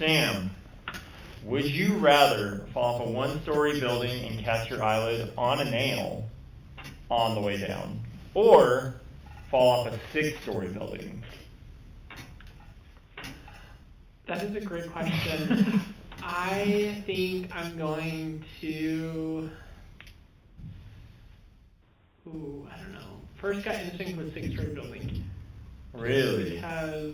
Sam, would you rather fall off a one-story building and catch your eyelid on a nail on the way down, or fall off a six-story building? That is a great question. I think I'm going to... I don't know. First gut instinct was six-story building. Really? Because,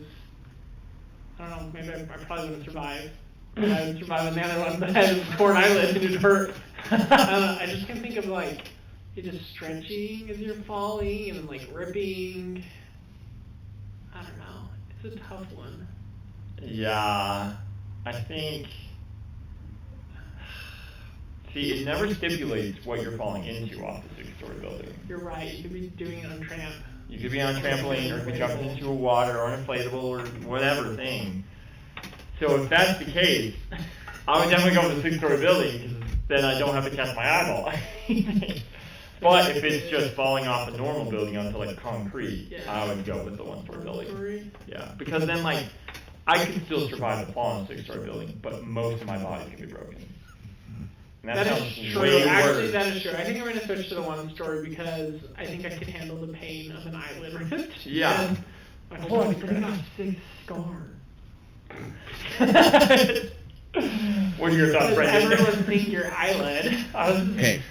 I don't know, maybe I probably wouldn't survive. I would survive a man on the head with a torn eyelid and it'd hurt. I don't know, I just can think of like, it just stretching as you're falling and like ripping. I don't know. It's a tough one. Yeah, I think... See, it never stipulates what you're falling into off the six-story building. You're right. You could be doing it on tramp. You could be on a trampoline, or you could be jumping into a water or an inflatable or whatever thing. So if that's the case, I would definitely go with the six-story building, because then I don't have to catch my eyeball. But if it's just falling off a normal building onto like concrete, I would go with the one-story building. Yeah, because then like I could still survive the fall on a six-story building, but most of my body can be broken. That is true. Actually, that is true. I think I'm going to switch to the one story because I think I can handle the pain of an eyelid rip. Yeah. Oh, I got 6 scars. What are your thoughts, Brendan? Everyone think your eyelid. Okay.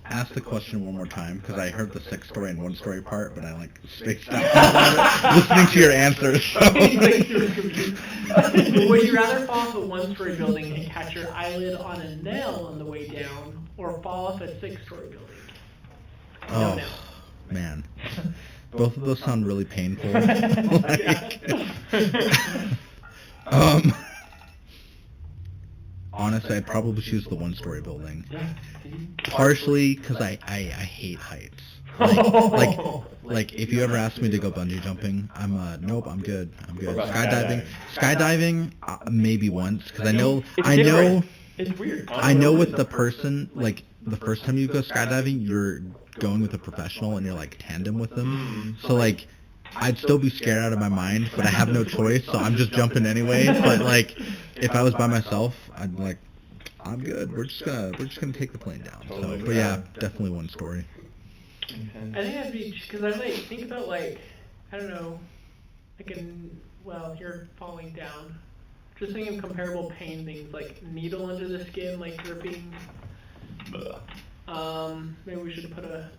Ask the question one more time, because I heard the six-story and one-story part, but I like spaced out listening to your answers. So. Would you rather fall off a one-story building and catch your eyelid on a nail on the way down, or fall off a six-story building? Oh, man. Both of those sound really painful. Like, honestly, I'd probably choose the one-story building. Partially because I hate heights. Like if you ever ask me to go bungee jumping, I'm nope, I'm good. Skydiving, maybe once, because I know. It's weird. I know with the person, like the first time you go skydiving, you're going with a professional and you're like tandem with them. So like, I'd still be scared out of my mind, but I have no choice, so I'm just jumping anyway. But like, if I was by myself, I'd like, I'm good. We're just gonna take the plane down. So, but yeah, definitely one story. I think that'd be because I like think about like I don't know, like you're falling down. Just thinking of comparable pain things like needle under the skin, like dripping. Maybe we should put a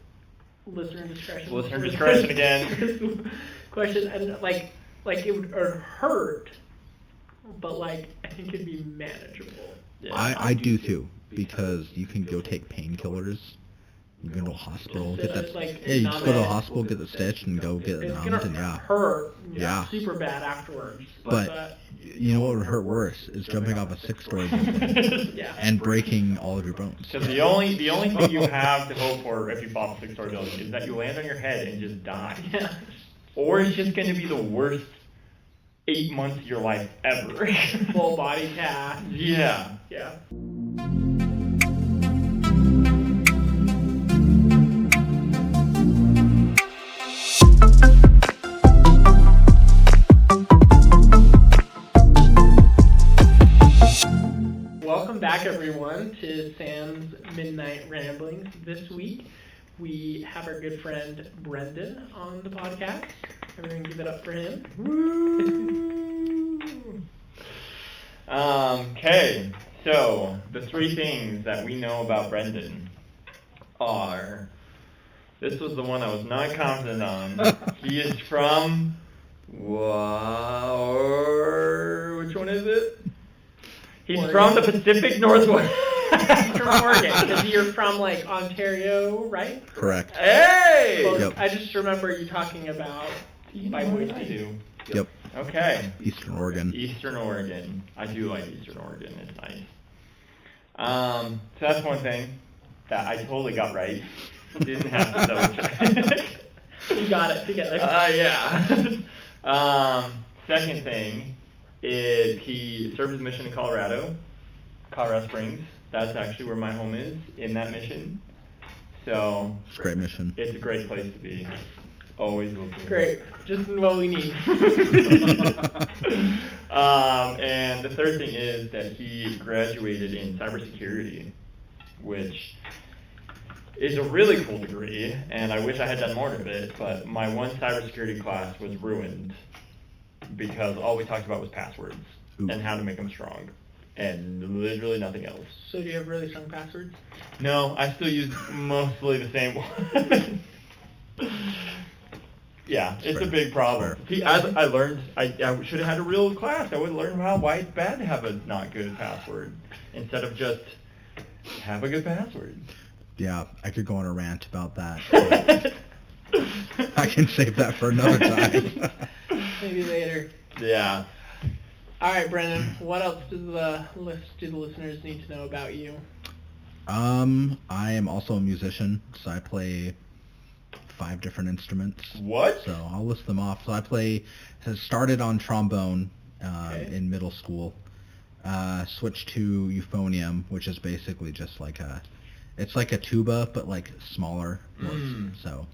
listener discretion. Listener discretion again. Question and like it would hurt, but like I think it'd be manageable. Yeah. I do too, because you can go take painkillers. You go to a hospital, get that. Yeah, you just go to a hospital, get the stitch, and go get it numbed, and yeah. Hurt. Super bad afterwards. But you know what would hurt worse is jumping off a six-story building and breaking all of your bones. So the only thing you have to hope for if you fall off a six-story building is that you land on your head and just die. Yeah. Or it's just going to be the worst 8 months of your life ever. Full body cast. Yeah. Yeah. Welcome back, everyone, to Sam's Midnight Ramblings. This week, we have our good friend Brendan on the podcast. Everyone give it up for him. Okay, so the 3 things that we know about Brendan are, this was the one I was not confident on. He is from, which one is it? He's Oregon. from the Pacific Northwest. From Oregon, because you're from like Ontario, right? Correct. Hey! Well, Yep. I just remember you talking about by Boise. I do. Yep. Okay. Eastern Oregon. Eastern Oregon. I do like Eastern Oregon. It's nice. So that's one thing that I totally got right. Didn't have to double check. You got it together. Yeah. Second thing is he served his mission in Colorado Springs. That's actually where my home is, in that mission. So It's a great mission. it's a great place to be. Always will be. Great. Just what we need. And the third thing is that he graduated in cybersecurity, which is a really cool degree, and I wish I had done more of it, but my one cybersecurity class was ruined because all we talked about was passwords and how to make them strong, and literally nothing else. So do you have really strong passwords? No, I still use mostly the same one. Yeah, it's a big problem. See, I learned, I should have had a real class. I would learn why it's bad to have a not good password instead of just have a good password. Yeah, I could go on a rant about that. I can save that for another time. Maybe later. Yeah. All right, Brennan. What else do the listeners need to know about you? I am also a musician, so I play 5 different instruments. What? So I'll list them off. So I started on trombone in middle school. Switched to euphonium, which is basically just like it's like a tuba, but like smaller. So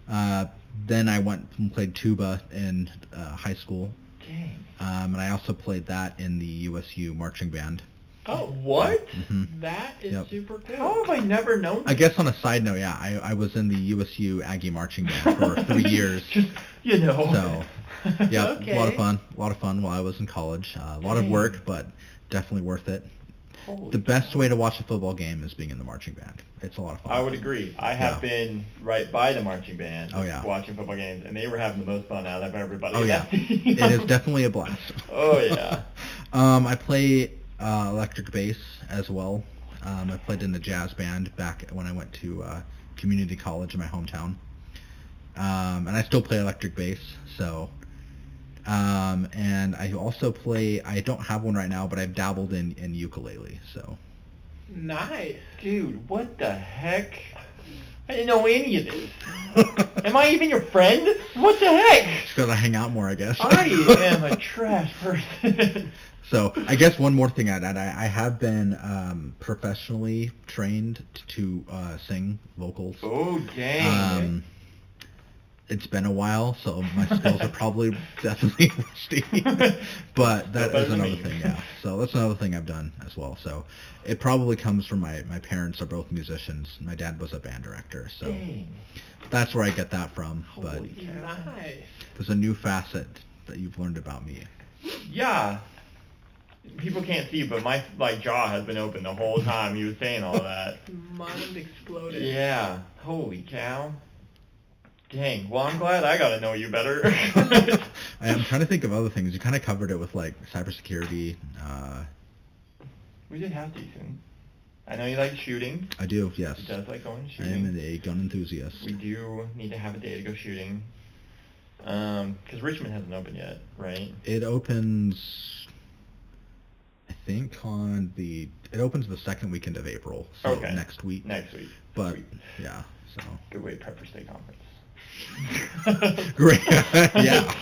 then I went and played tuba in high school. Dang. And I also played that in the USU marching band. Oh, what? Mm-hmm. That is super cool. How have I never known I guess on a side note, yeah, I was in the USU Aggie marching band for 3 years. Just, you know. So, yeah, Okay. a lot of fun while I was in college. A lot of work, but definitely worth it. Holy The best way to watch a football game is being in the marching band. It's a lot of fun. I would agree. I have been right by the marching band watching football games, and they were having the most fun out of everybody. Oh, yeah. It is definitely a blast. Oh, yeah. I play electric bass as well. I played in the jazz band back when I went to community college in my hometown. And I still play electric bass, so... and I also play, I don't have one right now, but I've dabbled in ukulele, so. Nice. Dude, what the heck? I didn't know any of this. Am I even your friend? What the heck? Just gotta hang out more, I guess. I am a trash person. So, I guess one more thing I'd add, I have been professionally trained to sing vocals. Oh, dang. It's been a while, so my skills are probably definitely rusty. But that is another thing, yeah. So that's another thing I've done as well. So it probably comes from my parents are both musicians. My dad was a band director, so that's where I get that from. But Nice. there's a new facet that you've learned about me. Yeah. People can't see, but my jaw has been open the whole time you were saying all that. Mind exploded. Yeah. Holy cow. Dang. Well, I'm glad I got to know you better. I'm trying to think of other things. You kind of covered it with like cybersecurity. We did half decent. I know you like shooting. I do, yes. He does like going I shooting. am a gun enthusiast. We do need to have a day to go shooting. Because Richmond hasn't opened yet, right? It opens, I think, it opens the second weekend of April, so next week. Next week. But, Sweet. yeah, so. Good way to prep for state conference. Great, yeah.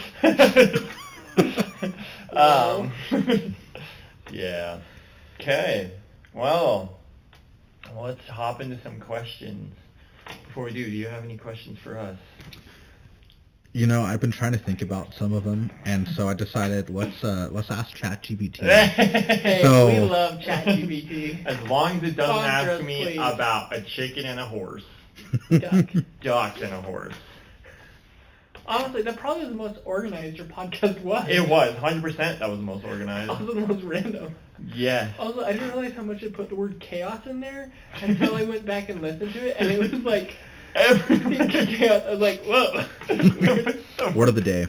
Yeah. Okay. Well, let's hop into some questions. Before we do you have any questions for us? You know, I've been trying to think about some of them, and so I decided let's ask ChatGPT. Hey, So- we love ChatGPT. As long as it doesn't Sponsor us, ask me please. about a chicken and a horse. Duck. Duck and a horse. Honestly, that probably was the most organized your podcast was. It was. 100% that was the most organized. Also the most random. Yeah. Also, I didn't realize how much it put the word chaos in there until I went back and listened to it, and it was like everything chaos. I was like, whoa. Word of the day.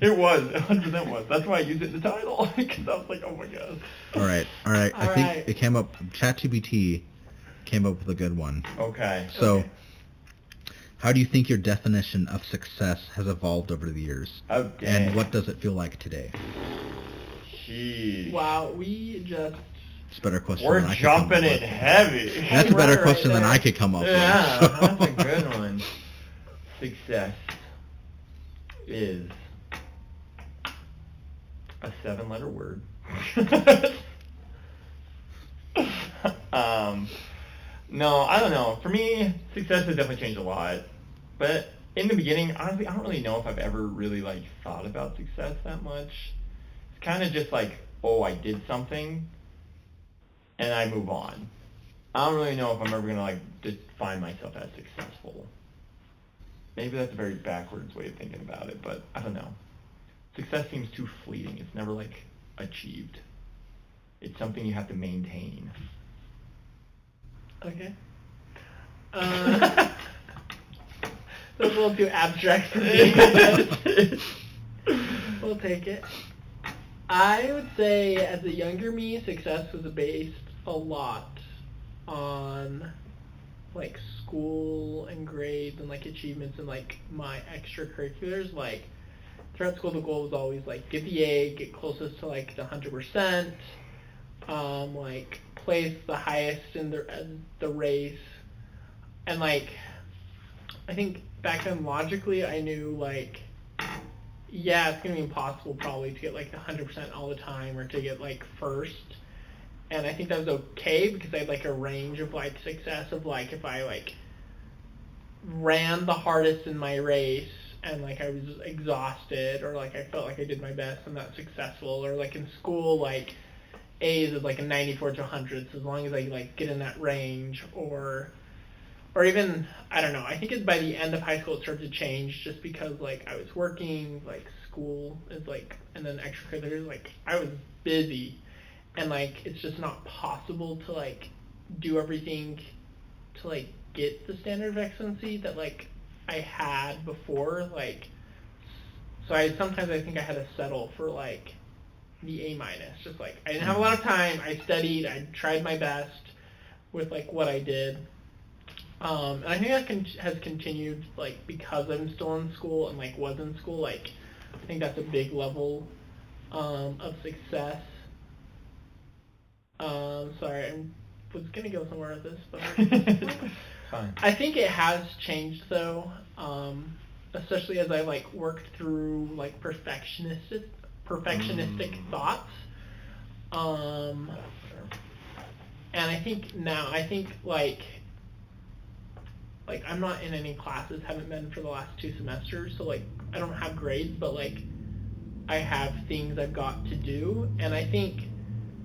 It was. 100% was. That's why I used it in the title. Because I was like, oh my god. All right. I All think right. it came up, ChatGPT came up with a good one. Okay. So, Okay. how do you think your definition of success has evolved over the years? Okay. And what does it feel like today? Jeez. Wow, we just... It's a better question We're than I could come up jumping with. in heavy. That's a better Right question than there. I could come up Yeah, with. that's a good one. Success is a 7-letter word. No, I don't know. For me, success has definitely changed a lot. But in the beginning, honestly, I don't really know if I've ever really thought about success that much. It's kind of just like, oh, I did something, and I move on. I don't really know if I'm ever gonna like define myself as successful. Maybe that's a very backwards way of thinking about it, but I don't know. Success seems too fleeting. It's never like achieved. It's something you have to maintain. Okay. That's a little too abstract for me. We'll take it. I would say, as a younger me, success was based a lot on like school and grades and like achievements and like my extracurriculars. Like throughout school, the goal was always like get the A, get closest to like the 100%, like place the highest in the race, and like I think back then logically I knew like, yeah, it's gonna be impossible probably to get like the 100% all the time or to get like first. And I think that was okay because I had like a range of like success of like if I like ran the hardest in my race and like I was exhausted or like I felt like I did my best and that's successful, or like in school like A's is like a 94 to 100, so as long as I like get in that range, or even I don't know, I think it's by the end of high school it started to change just because like I was working, like school is like, and then extracurriculars, like I was busy and like it's just not possible to like do everything to like get the standard of excellency that like I had before, like so I sometimes I think I had to settle for like the A minus, just like I didn't have a lot of time, I studied, I tried my best with like what I did. And I think that has continued like because I'm still in school and like was in school, like I think that's a big level of success. Sorry, I was gonna go somewhere with this, but Fine. I think it has changed though, especially as I like worked through like perfectionistic thoughts. And I think now, like I'm not in any classes, haven't been for the last 2 semesters, so like I don't have grades, but like I have things I've got to do, and I think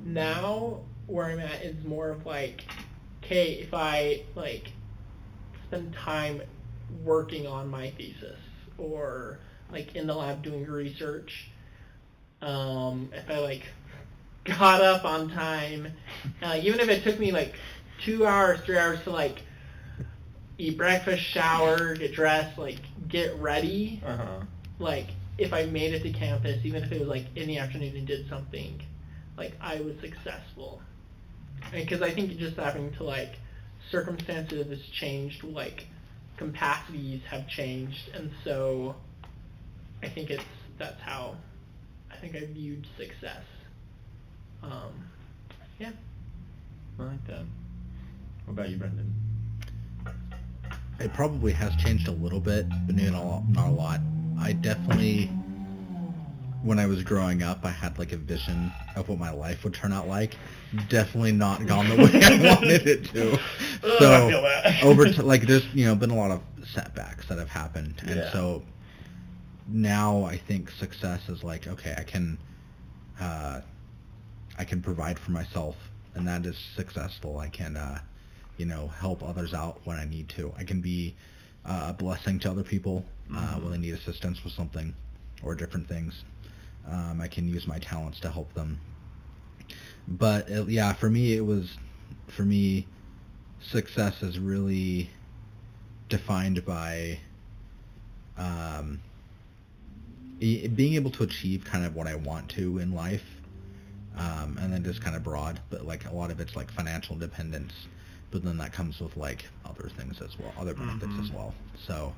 now where I'm at is more of like, okay, if I like spend time working on my thesis or like in the lab doing research, if I like got up on time, even if it took me like 2 hours, 3 hours to like eat breakfast, shower, get dressed, like get ready, like if I made it to campus, even if it was like in the afternoon and did something, like I was successful. Because I think just having to like circumstances has changed, like capacities have changed, and so I think that's how I think I viewed success. Yeah. I like that. What about you, Brendan? It probably has changed a little bit, but not a lot. I definitely, when I was growing up, I had like a vision of what my life would turn out like. Definitely not gone the way I wanted it to. So I feel that. like there's been a lot of setbacks that have happened, and so now I think success is like, okay, I can provide for myself, and that is successful. I can help others out when I need to. I can be a blessing to other people when they need assistance with something or different things. I can use my talents to help them. But for me, success is really defined by being able to achieve kind of what I want to in life, and then just kind of broad, but like a lot of it's like financial independence, but then that comes with like other things as well, other benefits as well. So,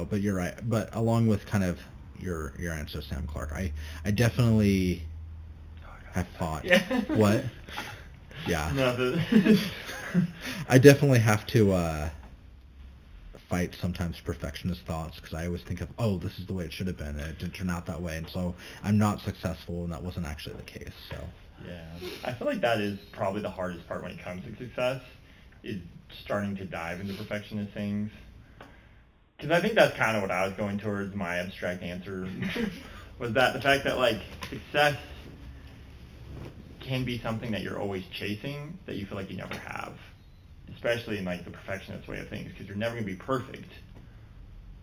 but you're right. But along with kind of your answer, Sam Clark, I definitely have fought. Yeah. What? Yeah. No, I definitely have to fight sometimes perfectionist thoughts, because I always think of, oh, this is the way it should have been, and it didn't turn out that way, and so I'm not successful, and that wasn't actually the case. So. Yeah, I feel like that is probably the hardest part when it comes to success, is starting to dive into perfectionist things. Because I think that's kind of what I was going towards. My abstract answer was that the fact that like success can be something that you're always chasing that you feel like you never have, especially in like the perfectionist way of things, because you're never gonna be perfect.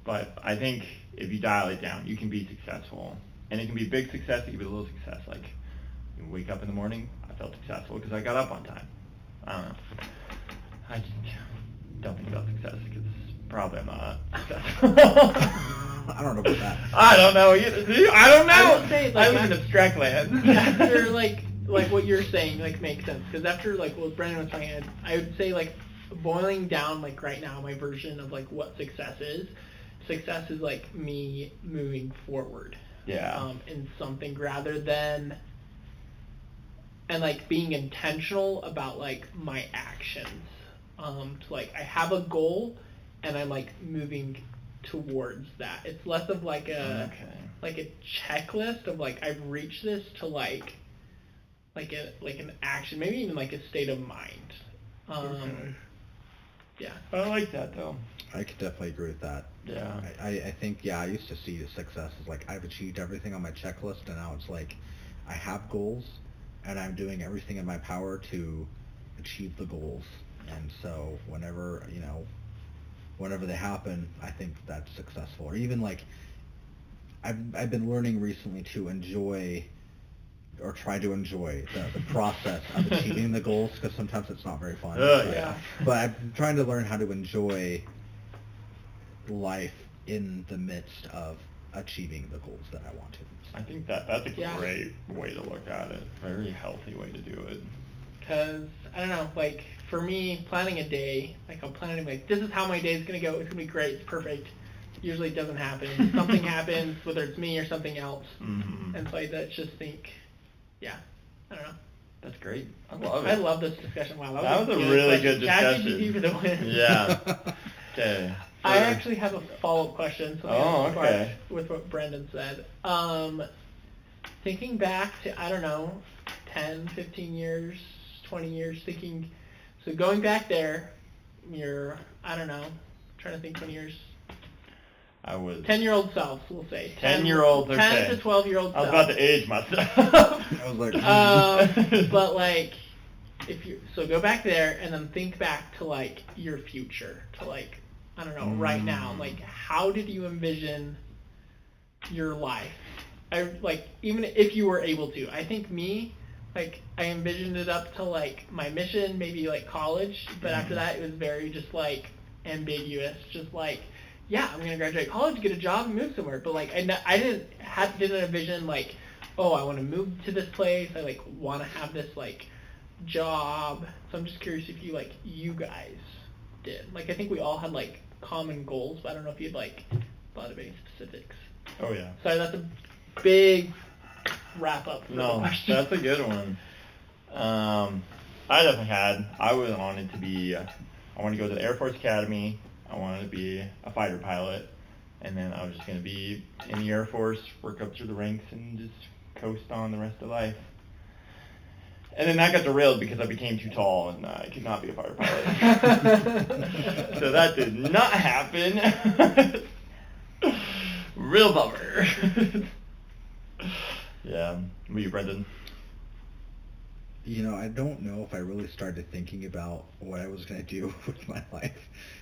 But I think if you dial it down, you can be successful, and it can be big success. It can be a little success. Like you wake up in the morning, I felt successful because I got up on time. I don't know. I just don't think about success because probably I'm not successful. I don't know about that. I don't know. I don't know. I would say, like, I live in abstract land. After like what you're saying like makes sense, because after like what Brendan was saying, I would say like boiling down like right now my version of like what success is. Success is like me moving forward. Yeah. In something rather than and like being intentional about like my actions. To like I have a goal and I'm like moving towards that. It's less of like a checklist of like I've reached this to like an action, maybe even like a state of mind. Yeah. I like that though. I could definitely agree with that. Yeah. I think, I used to see success as like I've achieved everything on my checklist, and now it's like I have goals and I'm doing everything in my power to achieve the goals. And so whenever they happen, I think that's successful. Or even like I've been learning recently to enjoy or try to enjoy the process of achieving the goals, because sometimes it's not very fun. Yeah. But I'm trying to learn how to enjoy life in the midst of achieving the goals that I want to. I think that's a great way to look at it. Very healthy way to do it. Because, I don't know, like, for me, planning a day, like, I'm planning, like, this is how my day is going to go. It's going to be great. It's perfect. Usually it doesn't happen. Something happens, whether it's me or something else. Mm-hmm. And so I just think, yeah, I don't know. That's great. I love it. I love this discussion. Wow, that was a really good discussion. ChatGPT for the win. Yeah. Okay. I actually have a follow-up question. Okay. With what Brendan said. Thinking back to, I don't know, 10, 15 years, 20 years, so going back there, you're, I don't know, trying to think 20 years. I was 10-year-old self, we'll say. 10-year-old, okay. 10 to 12-year-old self. I was about to age myself. I was like, but like, so go back there and then think back to like your future, to like, I don't know, right now, like how did you envision your life? Even if you were able to, I think like I envisioned it up to like my mission, maybe like college, but after that it was very just like ambiguous, just like, yeah, I'm gonna graduate college, get a job, and move somewhere. But like I didn't envision like, oh, I want to move to this place. I like want to have this like job. So I'm just curious if you guys did. Like I think we all had like common goals, but I don't know if you'd like thought of any specifics. Oh yeah. Sorry, that's a big wrap up. No, that's a good one. I definitely had. I wanted to be. I wanted to go to the Air Force Academy. I wanted to be a fighter pilot, and then I was just going to be in the Air Force, work up through the ranks, and just coast on the rest of life. And then that got derailed because I became too tall, and I could not be a fighter pilot. So that did not happen. Real bummer. Yeah. What about you, Brendan? I don't know if I really started thinking about what I was going to do with my life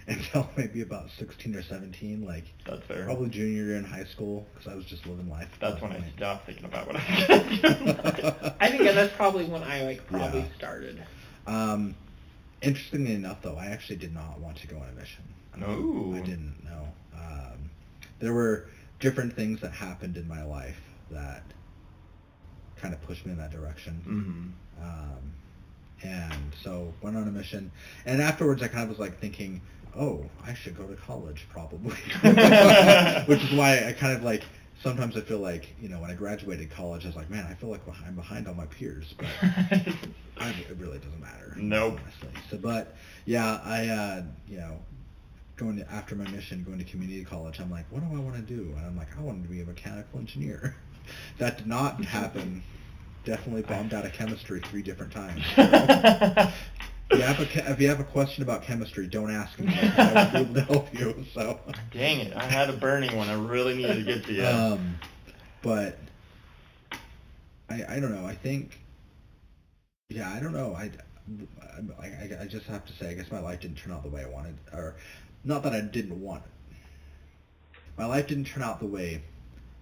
until maybe about 16 or 17, like that's fair. Probably junior year in high school, because I was just living life. That's when I stopped thinking about what I was going to do. I think that's probably when I started. Interestingly enough, though, I actually did not want to go on a mission. No. I didn't, no. There were different things that happened in my life that kind of pushed me in that direction. Mm-hmm. And so went on a mission, and afterwards I kind of was like thinking, oh, I should go to college probably. Which is why I kind of like, sometimes I feel like, when I graduated college, I was like, man, I feel like I'm behind all my peers, but it really doesn't matter. Nope. Honestly. So, but yeah, I, after my mission, going to community college, I'm like, what do I want to do? And I'm like, I wanted to be a mechanical engineer. That did not happen. Definitely bombed out of chemistry 3 different times. If you have a question about chemistry, don't ask me. I won't be able to help you. So. Dang it! I had a burning one. I really needed to get to you. But I don't know. I think. Yeah, I don't know. I just have to say, I guess my life didn't turn out the way I wanted, or not that I didn't want it. My life didn't turn out the way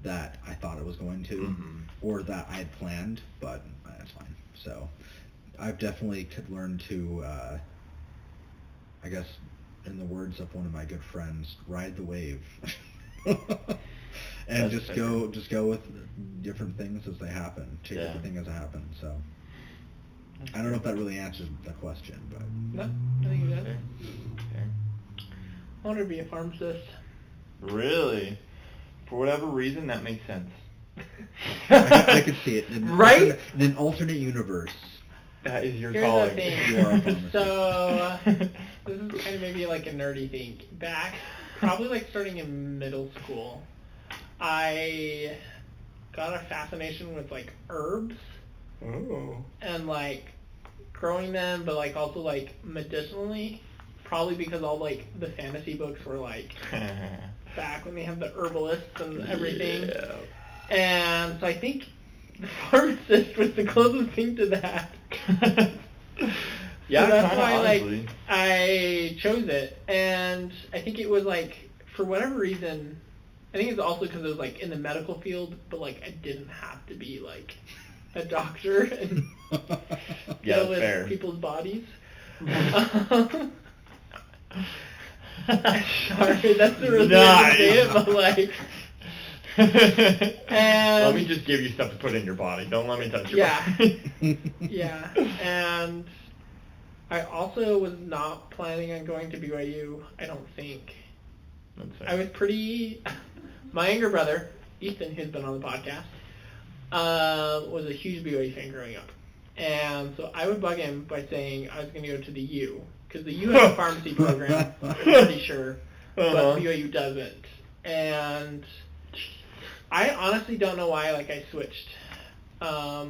that I thought it was going to, or that I had planned, but that's fine. So I've definitely could learn to, I guess, in the words of one of my good friends, ride the wave, and just go with different things as they happen, take everything as it happens. So I don't know if that really answers the question, but no, I think it does. Okay. I wanted to be a pharmacist. Really? For whatever reason, that makes sense. I could see it. Right? In an alternate universe. That is your Here's calling. the thing. You are a pharmacist. So, this is kind of maybe like a nerdy thing. Back, probably like starting in middle school, I got a fascination with like herbs. Oh. And like growing them, but like also like medicinally. Probably because all like the fantasy books were like back when they have the herbalists and everything. Yeah. And so I think the pharmacist was the closest thing to that. Yeah, so that's kinda, why honestly. like I chose it, and I think it was like for whatever reason. I think it's also because it was like in the medical field, but like I didn't have to be like a doctor and deal with fair. people's bodies. Sorry, that's the really Nice. day of my life. And let me just give you stuff to put in your body. Don't let me touch your body. Yeah, and I also was not planning on going to BYU, I don't think. That's fair. I was pretty... My younger brother, Ethan, who's been on the podcast, was a huge BYU fan growing up. And so I would bug him by saying I was going to go to the U. Because the U has a pharmacy program, I'm pretty sure, but BYU doesn't. And I honestly don't know why I switched. I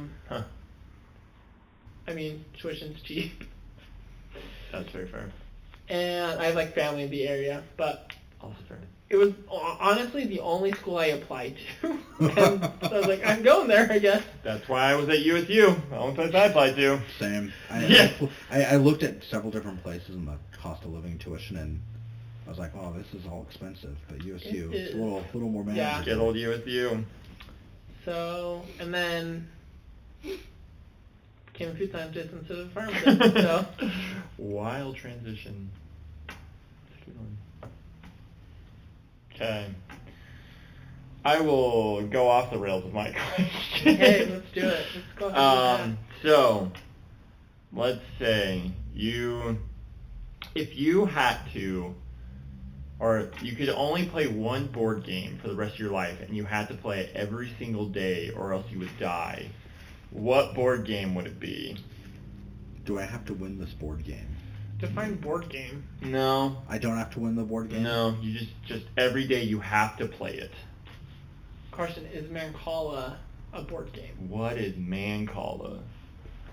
mean, tuition's cheap. That's very fair. And I have family in the area, but Also fair. it was honestly the only school I applied to. And so I was like, I'm going there, I guess. That's why I was at USU. The only place I applied to. Same. Yeah. I looked at several different places and the cost of living, tuition, and I was like, oh, this is all expensive. But USU, it's a little more manageable. Good old USU. So, and then became a food scientist instead of a pharmacist. So. Wild transition. That's a good one. Okay. I will go off the rails with my question. Okay, let's do it. Let's go ahead and So, let's say if you had to, or you could only play one board game for the rest of your life, and you had to play it every single day, or else you would die, what board game would it be? Do I have to win this board game? define board game. No. I don't have to win the board game? No, you just every day you have to play it. Question, is Mancala a board game? What is Mancala?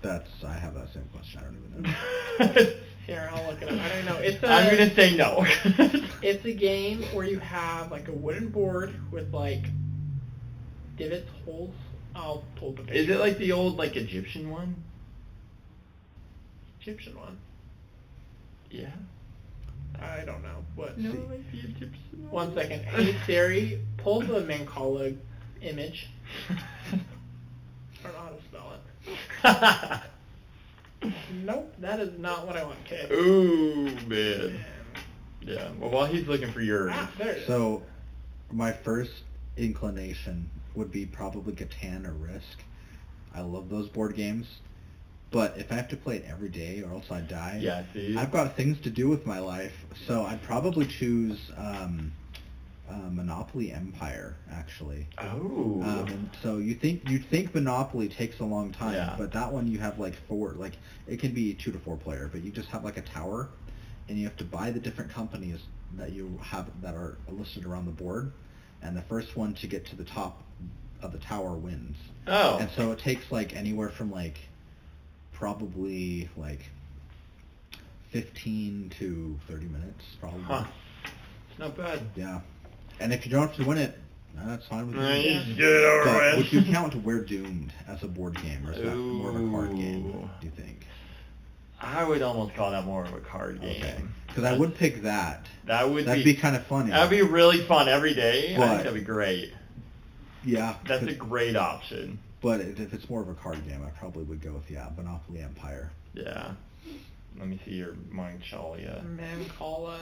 I have that same question. I don't even know. Here, I'll look it up. I don't know. I'm going to say no. It's a game where you have a wooden board with divots, holes. I'll pull the picture. Is it like the old Egyptian one? Egyptian one? Yeah. I don't know. What? No, like the Egyptian one. 1 second. Hey Siri, pull the Mancala image. I don't know how to spell it. Nope, that is not what I want, kid. Ooh, man. Yeah, well, while he's looking for yours. There it is. So, my first inclination would be probably Catan or Risk. I love those board games. But if I have to play it every day or else I die, Yeah, see? I've got things to do with my life. So I'd probably choose Monopoly Empire, actually. Oh. And so you'd think Monopoly takes a long time, Yeah. but that one you have four, it can be 2 to 4 player, but you just have a tower, and you have to buy the different companies that you have that are listed around the board, and the first one to get to the top of the tower wins. Oh. And so it takes anywhere from probably 15 to 30 minutes, probably. Huh. It's not bad. Yeah. And if you don't have to win it, that's fine with You me. just get it over But with. would you count We're Doomed as a board game, or is that more of a card game, Ooh. do you think? I would almost call that more of a card game. Okay. Because I would pick that. That'd be kind of funny. That'd be really fun every day. I But- think that'd be great. Yeah. That's a great option. But if it's more of a card game, I probably would go with, Monopoly Empire. Yeah. Let me see your Mongolia. Mancala.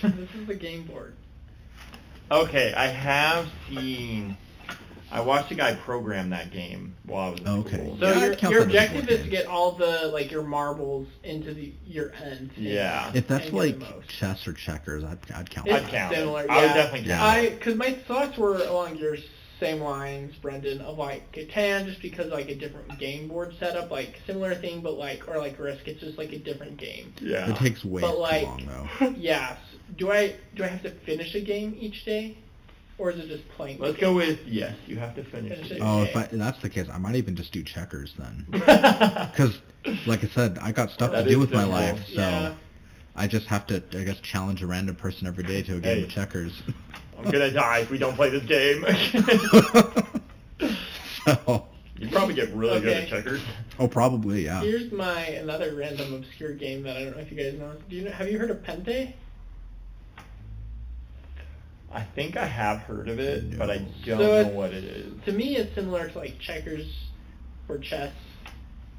This is the game board. Okay, I have seen. I watched a guy program that game while I was in Okay. school. So Yeah, I'd count your that as a objective board is to game. get all the your marbles into your end. Yeah. If that's And get like the most. chess or checkers, I'd count It's I'd that. count it. similar. I would yeah. definitely count it. Because my thoughts were along your same lines, Brendan, of Catan, just because a different game board setup, similar thing, but or Risk, it's just a different game. Yeah. It takes way But too long, though. Yes. Do I have to finish a game each day, or is it just playing? the Let's game? go with yes. You have to finish Finish it. it. Oh, if that's the case, I might even just do checkers then. Because, like I said, I got stuff That to do is with my simple. life, so Yeah. I just have to, I guess, challenge a random person every day to a game Hey. of checkers. I'm gonna die if we don't play this game. So, You probably get really good at Okay. checkers. oh, probably, yeah. Here's another random obscure game that I don't know if you guys know. Have you heard of Pente? I think I have heard of it, but I No. don't So know it's- what it is. To me, it's similar to checkers or chess.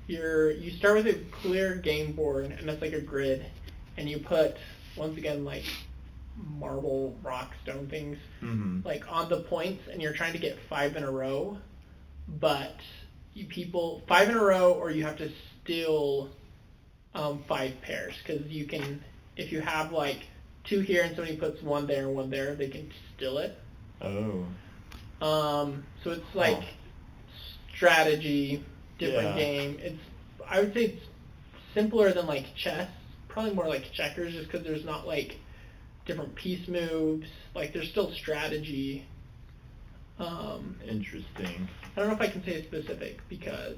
You start with a clear game board, and it's like a grid, and you put once again marble, rock, stone things Mm-hmm. on the points, and you're trying to get 5 in a row, but 5 in a row, or you have to steal 5 pairs, because you can, if you have 2 here and somebody puts 1 there and 1 there, they can steal it. Oh. So it's strategy, different Yeah. game. I would say it's simpler than chess, probably more like checkers, just because there's not different piece moves. There's still strategy. Interesting. I don't know if I can say it specific because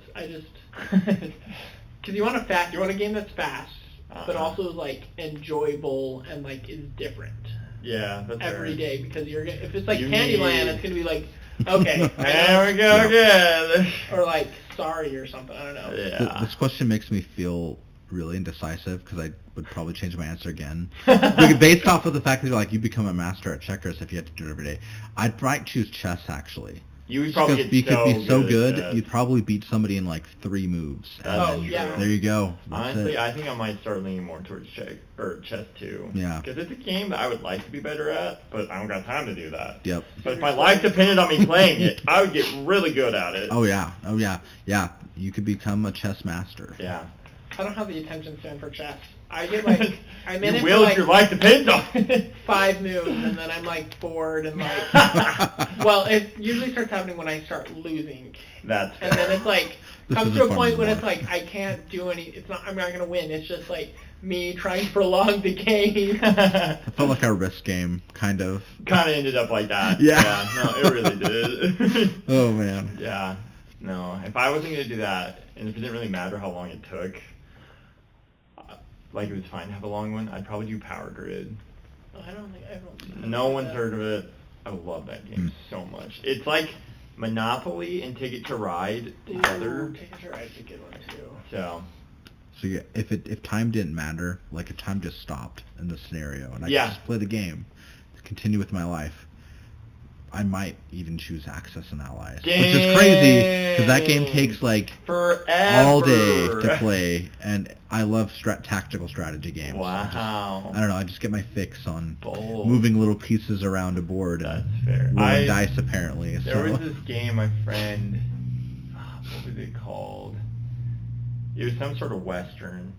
because you want a game that's fast, but Uh-huh. also is enjoyable and is different Yeah, that's every fair. day, because if it's You Candyland, need- it's gonna be okay, There we go again. or Sorry or something. I don't know. Yeah. This question makes me feel really indecisive because I would probably change my answer again. Based off of the fact that you become a master at checkers if you had to do it every day. I'd might choose chess, actually. You would probably Because get you could be so at good, chess. you'd probably beat somebody in 3 moves. And That's Oh, then yeah. there you go. That's Honestly, it. I think I might start leaning more towards chess too. Yeah. Because it's a game that I would like to be better at, but I don't got time to do that. Yep. But if my life depended on me playing it, I would get really good at it. Oh yeah. Oh yeah. Yeah. You could become a chess master. Yeah. I don't have the attention span for chess. I get I'm in You it will for if your life depends on it. 5 moves, and then I'm bored and well, it usually starts happening when I start losing, That's and then it's This comes isn't to a fun point when anymore. it's I can't do any. I'm not gonna win. It's just me trying to prolong the game. I felt like a Risk game, kind of. Kind of ended up like that. Yeah. No, it really did. Oh man. Yeah. No, if I wasn't going to do that, and if it didn't really matter how long it took, it was fine to have a long one, I'd probably do Power Grid. I don't. No one's heard of it. I love that game so much. It's like Monopoly and Ticket to Ride together. Ticket to Ride's a good one too. So, So yeah, if time didn't matter, if time just stopped in the scenario and I Yeah. could just play the game, continue with my life, I might even choose Axis and Allies, which is crazy because that game takes forever. all day to play, and I love tactical strategy games. Wow. I don't know. I just get my fix on Bold. moving little pieces around a board That's and fair. rolling dice, apparently. There so. was this game my friend, what was it called? It was some sort of Western,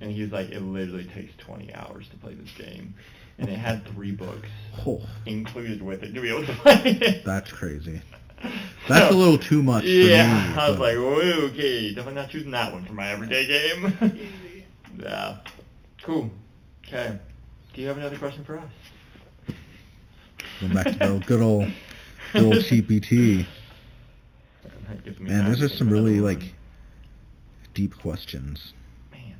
and he was it literally takes 20 hours to play this game. And it had 3 books Oh, included with it to be able to play it. that's crazy. That's a little too much for Yeah, me. I was but- like, whoa, okay, definitely not choosing that one for my everyday game. Easy. Yeah. Cool. Okay. Do you have another question for us? Going back to the good old GPT. That gives me Man, time those to are think some of really, another one. deep questions. Man.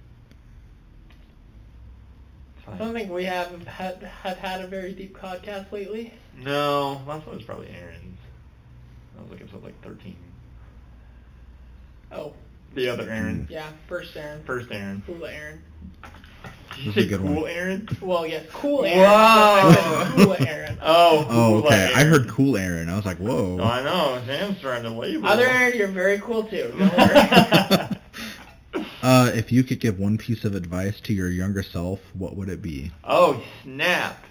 I don't think we have had a very deep podcast lately. No, last one was probably Aaron's. That was like episode like 13. Oh. The other Aaron. Yeah, first Aaron. First Aaron. Cool Aaron. Did you This is say a good cool one. Aaron? Well, yes, cool Aaron. Wow. Cool Aaron. Oh, Oh, cool okay. Aaron. I heard cool Aaron. I was like, whoa. Oh, I know. Sam's trying to label. Other Aaron, you're very cool too. Don't worry. If you could give one piece of advice to your younger self, what would it be? Oh, snap.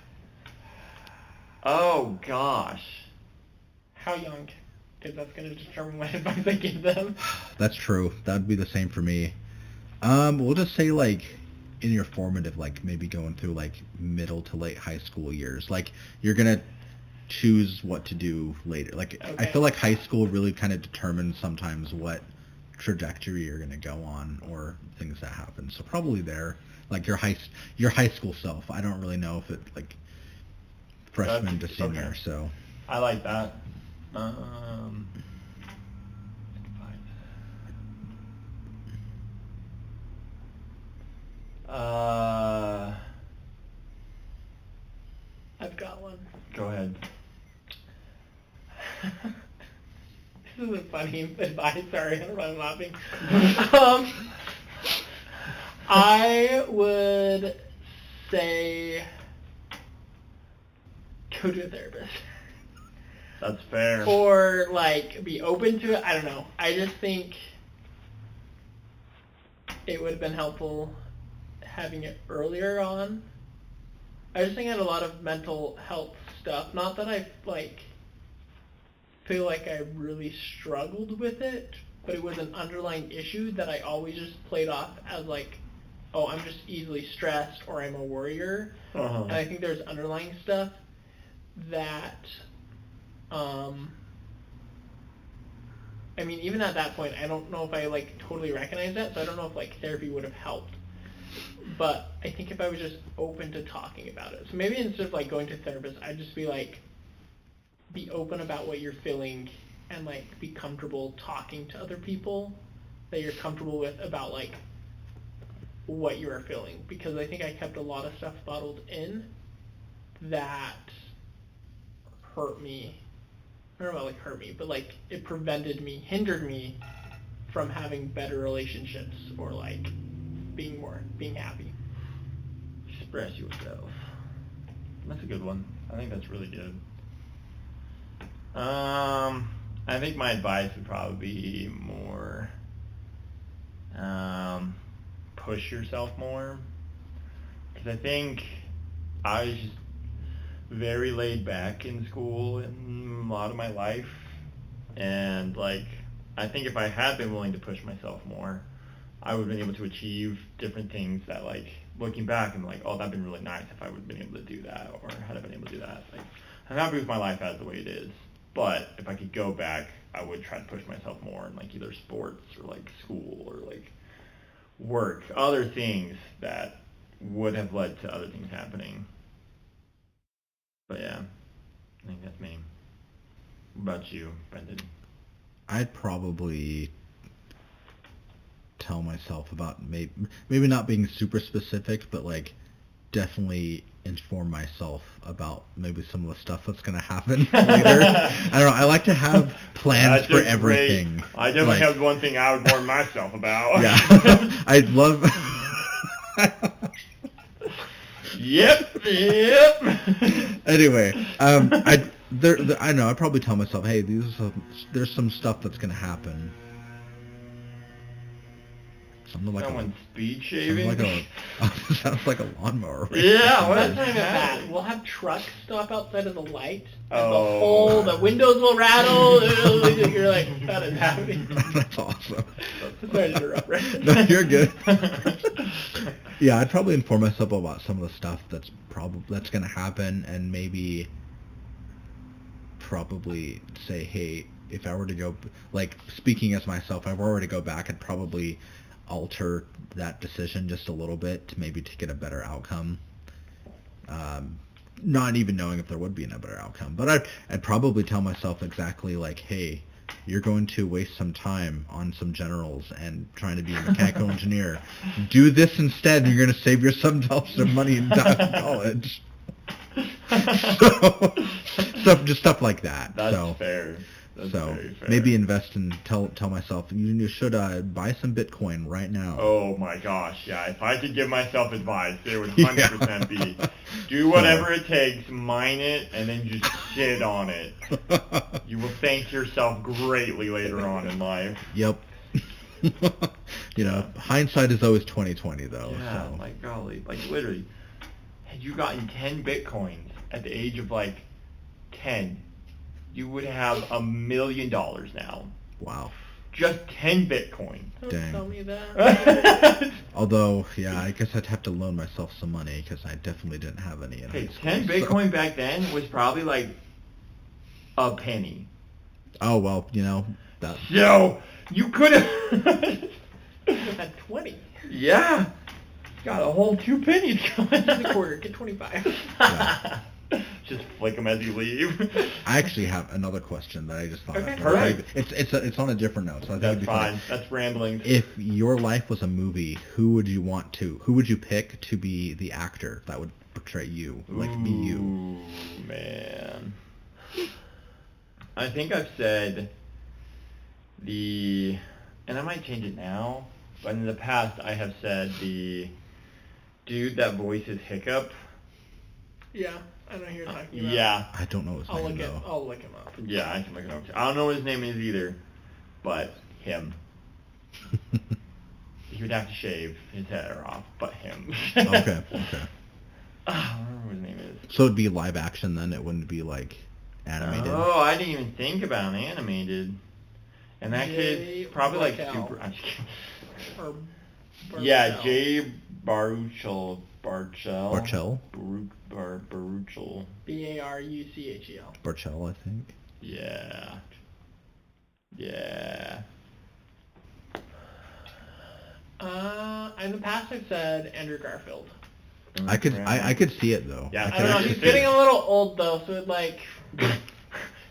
Oh, gosh. How young? Because that's going to determine what advice I give them. That's true. That would be the same for me. We'll just say like in your formative, like maybe going through like middle to late high school years. Like you're gonna choose what to do later. Like I Okay. feel like high school really kind of determines sometimes what trajectory you're gonna go on or things that happen. So probably there, like your high school self. I don't really know if it like freshman to That's- senior. okay. So I like that. I've got one. Go ahead. This isn't funny advice. Sorry, I don't know why I'm laughing. I would say go to a therapist. That's fair. Or, like, be open to it. I don't know. I just think it would have been helpful having it earlier on. I just think I had a lot of mental health stuff. Not that I, like, feel like I really struggled with it, but it was an underlying issue that I always just played off as, like, oh, I'm just easily stressed or I'm a worrier. Uh-huh. And I think there's underlying stuff that, I mean, even at that point, I don't know if I, like, totally recognize that, so I don't know if, like, therapy would have helped. But I think if I was just open to talking about it. So maybe instead of, like, going to a therapist, I'd just be, like, be open about what you're feeling and, like, be comfortable talking to other people that you're comfortable with about, like, what you are feeling. Because I think I kept a lot of stuff bottled in that hurt me. I don't know about like hurt me, but like it hindered me from having better relationships or like being happy. Express yourself. That's a good one. I think that's really good. I think my advice would probably be more push yourself more. Because I think I was just very laid back in school in a lot of my life. And like, I think if I had been willing to push myself more, I would have been able to achieve different things that, like, looking back, I'm like, oh, that'd been really nice if I would have been able to do that, or had I been able to do that. Like, I'm happy with my life as the way it is, but if I could go back, I would try to push myself more in, like, either sports or, like, school or, like, work, other things that would have led to other things happening. But yeah, I think that's me. What about you, Brendan? I'd probably tell myself about maybe not being super specific, but like definitely inform myself about maybe some of the stuff that's going to happen later. I don't know. I like to have plans for everything. Great. I definitely have one thing I would warn myself about. Yeah. I'd love... Yep. Anyway, I know. I'd probably tell myself, hey, there's some stuff that's going to happen. Something like Someone speed shaving? Sounds like a lawnmower. Right? Yeah, what That's is not even that? bad. We'll have trucks stop outside of the light. And Oh. the windows will rattle. You're like, that is happening. That's awesome. Sorry to interrupt, right? No, you're good. Yeah, I'd probably inform myself about some of the stuff that's going to happen, and maybe probably say, hey, if I were to go, like, speaking as myself, if I were to go back, I'd probably alter that decision just a little bit to get a better outcome. Not even knowing if there would be a better outcome, but I'd probably tell myself exactly like, hey, you're going to waste some time on some generals and trying to be a mechanical engineer. Do this instead, and you're going to save yourself some money in college. so just stuff like that. That's fair. That's so very fair. maybe invest and tell myself you should buy some Bitcoin right now. Oh my gosh, yeah. If I could give myself advice, it would 100% be do whatever it takes, mine it, and then just shit on it. You will thank yourself greatly later on in life. Yep. Hindsight is always 20/20 though. Yeah, so. like golly, like literally, had you gotten 10 Bitcoins at the age of like 10, you would have $1 million now. Wow. Just 10 Bitcoin. Don't Dang. tell me that. Although, yeah, I guess I'd have to loan myself some money because I definitely didn't have any in Hey, high school, 10 Bitcoin back then was probably like a penny. Oh, well, that... So, you could have... At 20. Yeah. Got a whole 2 pennies going. Just a quarter. Get 25. Yeah. Just flick them as you leave. I actually have another question that I just thought Okay. of. All right. It's on a different note, so I think That's it'd be funny. fine. That's rambling. If your life was a movie, who would you pick to be the actor that would portray you, be you? Ooh, man. I think I've said and I might change it now, but in the past I have said the dude that voices Hiccup. Yeah, I know who you're talking about. Yeah. I don't know his name, though. I'll look him up. Yeah, I can look it up too. I don't know what his name is either, but him. He would have to shave his head off, but him. Okay. I don't remember what his name is. So it'd be live action then? It wouldn't be, animated? Oh, I didn't even think about animated. And that Jay kid's probably Bartel. super... I'm just kidding. Or Yeah, Bartel. Jay Baruchel. Barchel? Baruchel. Baruchel. Barchel, I think. Yeah. Yeah. In the past I've said Andrew Garfield. I could see it, though. Yeah, I I could don't know, actually he's see it. getting a little old though, so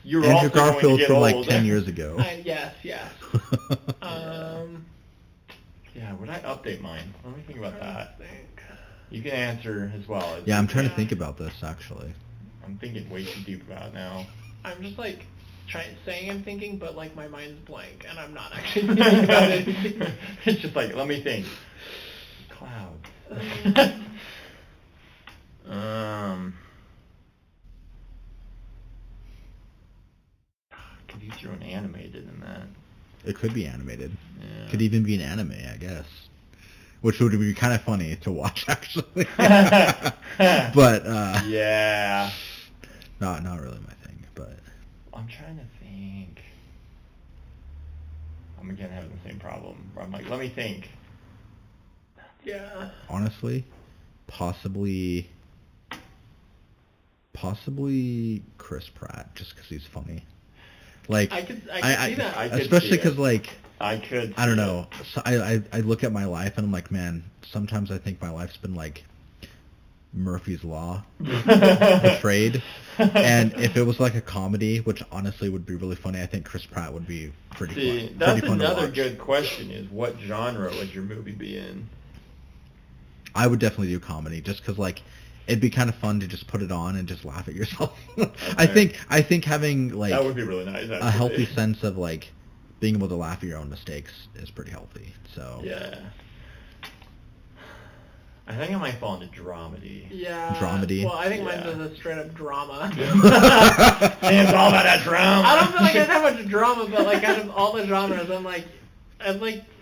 You're Andrew also going to Garfield get from old. 10 years ago. yes. Yeah, would I update mine? Let me think about I that. think. You can answer as well. Yeah, I'm trying to think about this, actually. I'm thinking way too deep about it now. I'm just saying I'm thinking, but my mind's blank, and I'm not actually thinking about it. It's just let me think. Clouds. Could you throw an animated in that? It could be animated. Yeah. Could even be an anime, I guess. Which would be kind of funny to watch, actually. But, yeah. not really my thing, but... I'm trying to think. I'm again having the same problem. Where I'm let me think. Yeah. Honestly, possibly Chris Pratt, just because he's funny. I could see that. I could especially see it. because I could. I don't know. So I look at my life and I'm like, man, sometimes I think my life's been like Murphy's Law portrayed. And if it was like a comedy, which honestly would be really funny, I think Chris Pratt would be pretty fun. That's pretty fun to another watch. good question is what genre would your movie be in? I would definitely do comedy just because it'd be kind of fun to just put it on and just laugh at yourself. I think having that would be really nice. a healthy sense of being able to laugh at your own mistakes is pretty healthy. So Yeah. I think I might fall into dramedy. Yeah. Dramedy? Well, I think mine's Yeah. a straight up drama. It's all about that drama. I don't feel like I have much drama, but out of all the genres, I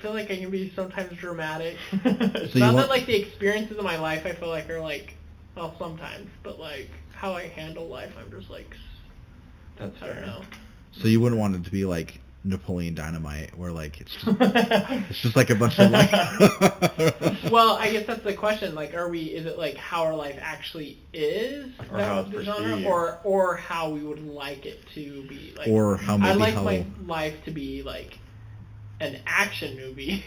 feel like I can be sometimes dramatic. So Not that the experiences of my life I feel are well, sometimes, but how I handle life, I'm just That's I don't fair. know. So you wouldn't want it to be like Napoleon Dynamite, where it's just a bunch of Well, I guess that's the question. Is it how our life actually is, Or how it's the genre, perceived. or how we would like it to be? or how I maybe like how my life to be an action movie.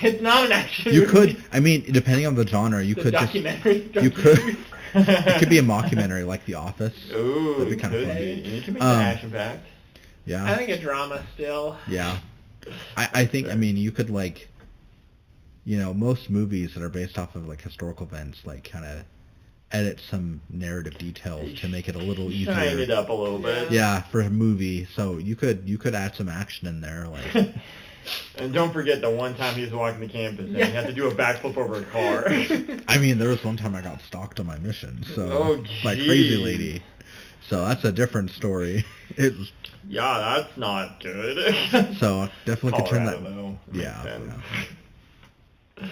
It's not an action you movie. could. I mean, depending on the genre, you The could just. documentary. You could. It could be a mockumentary like The Office. Ooh, That'd be kinda could fun. be. You can make it Um, action-packed. Yeah. I think a drama still. Yeah. I think, I mean, you could, like, you know, most movies that are based off of, like, historical events, like, kind of edit some narrative details to make it a little easier. Shine it up a little bit. Yeah, for a movie. So you could add some action in there, like. And don't forget the one time he was walking the campus and he had to do a backflip over a car. I mean, there was one time I got stalked on my mission, so Oh, by Crazy Lady. So that's a different story. It was, Yeah, that's not good. so definitely could turn Colorado, that. though. Yeah. Makes sense. Yeah.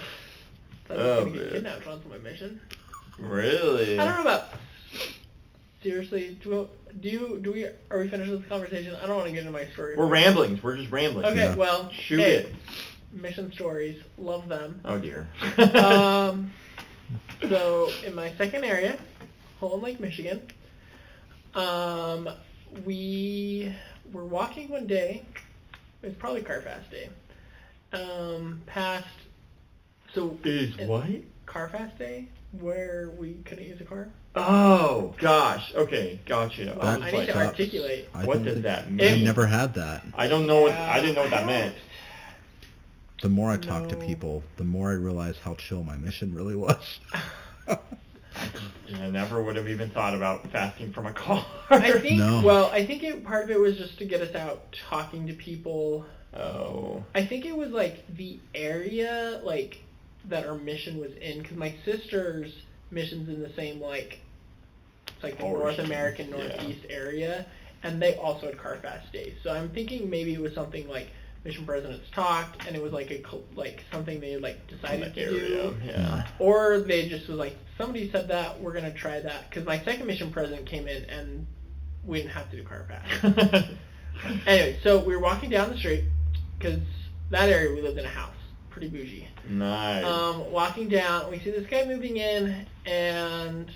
I Oh, was gonna get man. kidnapped onto my mission. Really? I don't know about. Seriously, are we finished with the conversation? I don't want to get into my story. We're ramblings. We're just rambling. Okay, Yeah. well, Shoot hey, it. mission stories, love them. Oh dear. So in my second area, Holland Lake, Michigan, we were walking one day. It was probably Car Fast Day. Past. So Is what? Car Fast Day, where we couldn't use a car. Oh gosh. Okay, gotcha. That I need to sucks. articulate. I What don't does think- that I mean? never had that. I don't know what. I didn't know what that meant. The more I talk to No. people, the more I realize how chill my mission really was. I never would have even thought about fasting from a car. I think. No. Well, I think part of it was just to get us out talking to people. Oh. I think it was like the area like that our mission was in, because my sister's mission's in the same like it's like the North Portion, American yeah. Northeast area, and they also had Car Fast Days. So I'm thinking maybe it was something like mission presidents talked, and it was like like something they like decided to do, Yeah. or they just was like somebody said that we're gonna try that, because my second mission president came in and we didn't have to do Car Fast. Anyway, so we were walking down the street, because that area we lived in a house, pretty bougie. Nice. Walking down, we see this guy moving in, and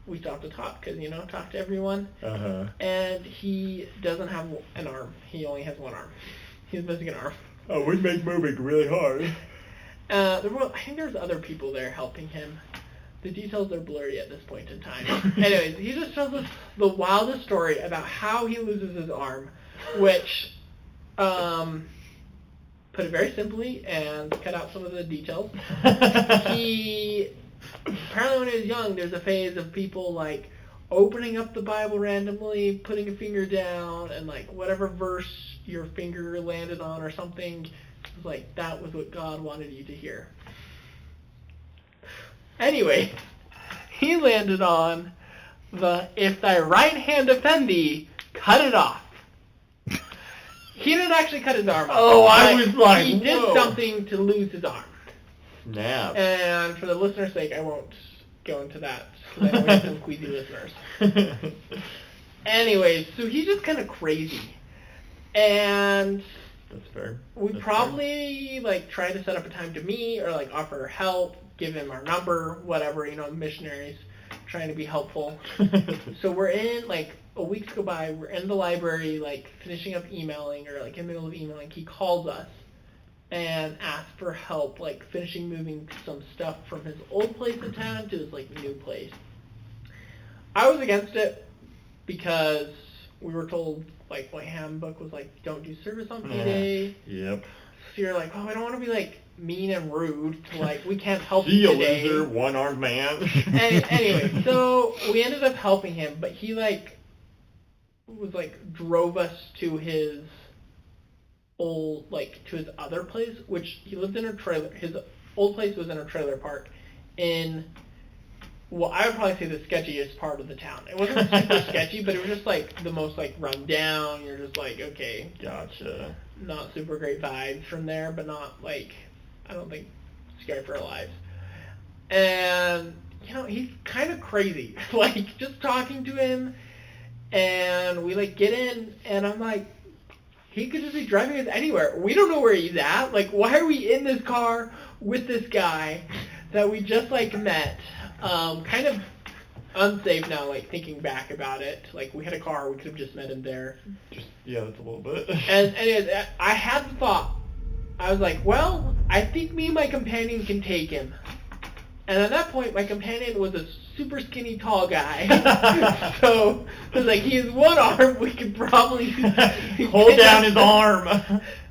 we stop to talk, because, you know, talk to everyone. Uh-huh. And he doesn't have an arm. He only has one arm. He's missing an arm. Oh, we make moving really hard. I think there's other people there helping him. The details are blurry at this point in time. Anyways, he just tells us the wildest story about how he loses his arm, which, put it very simply and cut out some of the details. He, apparently when he was young, there's a phase of people like opening up the Bible randomly, putting a finger down, and like whatever verse your finger landed on or something, it was like that was what God wanted you to hear. Anyway, he landed on the "if thy right hand offend thee, cut it off." He didn't actually cut his arm off. Oh, I was like, he did whoa. something to lose his arm. Snap. And for the listener's sake, I won't go into that, because I know we have some queasy listeners. Anyways, so he's just kind of crazy. And That's fair. we That's probably like try to set up a time to meet, or like offer help, give him our number, whatever, you know, missionaries trying to be helpful. fair. So we're in, like, a week go by, we're in the library, like, finishing up emailing, or like in the middle of emailing, he calls us and asks for help, like finishing moving some stuff from his old place in town to his like new place. I was against it because we were told, like, my handbook was like, don't do service on P-Day. Yep. So you're like, oh, I don't want to be like mean and rude to like, we can't help See you ya, today. loser, one-armed man. Anyway, so we ended up helping him, but he like was like drove us to his old, like, to his other place, which he lived in a trailer. His old place was in a trailer park in, well, I would probably say the sketchiest part of the town. It wasn't super sketchy, but it was just like the most like run down. You're just like, okay, Gotcha. not super great vibes from there, but not like, I don't think scared for our lives. And, you know, he's kind of crazy. Like, just talking to him, and we like get in, and I'm like, he could just be driving us anywhere. We don't know where he's at. Like, why are we in this car with this guy that we just like met? Kind of unsafe now, like thinking back about it. Like, we had a car, we could have just met him there. Just, yeah, that's a little bit. And anyways, I had the thought. I was like, well, I think me and my companion can take him. And at that point, my companion was a super skinny tall guy. So I was like, he has one arm. We could probably hold down his arm.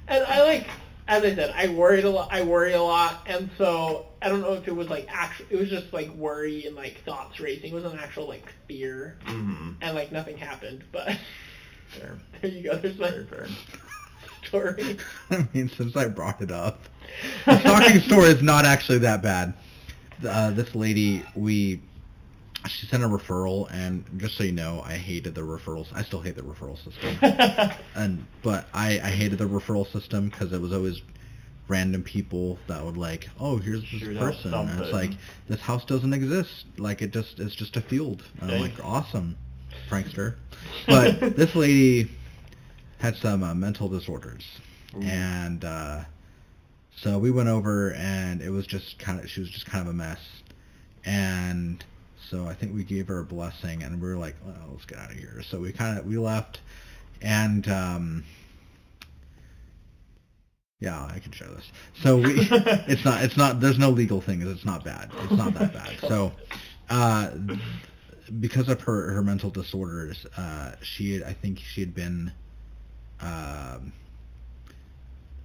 And I like, as I said, I worry a lot, and so I don't know if it was like actual. It was just like worry and like thoughts racing. It wasn't actual like fear, and like nothing happened. But Fair. there you go. There's my Fair. I story. mean, since I brought it up, the stalking story is not actually that bad. This lady, she sent a referral, and just so you know, I hated the referrals. I still hate the referral system. But I hated the referral system because it was always random people that would like, oh, here's this person. And it's like, this house doesn't exist. Like, it's just a field. And I'm like, awesome, prankster. But this lady had some mental disorders. Ooh. And so we went over, and she was just kind of a mess. And so I think we gave her a blessing, and we were like, well, let's get out of here. So we left, and yeah, I can share this. So it's not, there's no legal thing. It's not bad. It's not that bad. So because of her mental disorders, I think she had been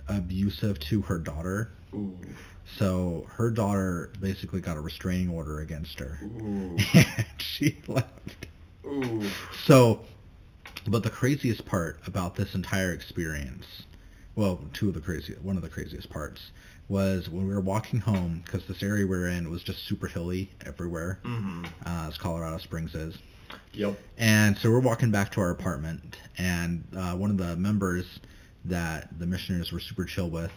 abusive to her daughter. Ooh. So her daughter basically got a restraining order against her. Ooh. And she left. Ooh. So, but the craziest part about this entire experience, well, one of the craziest parts was when we were walking home, because this area we were in was just super hilly everywhere, as Colorado Springs is. Yep. And so we're walking back to our apartment, and one of the members that the missionaries were super chill with,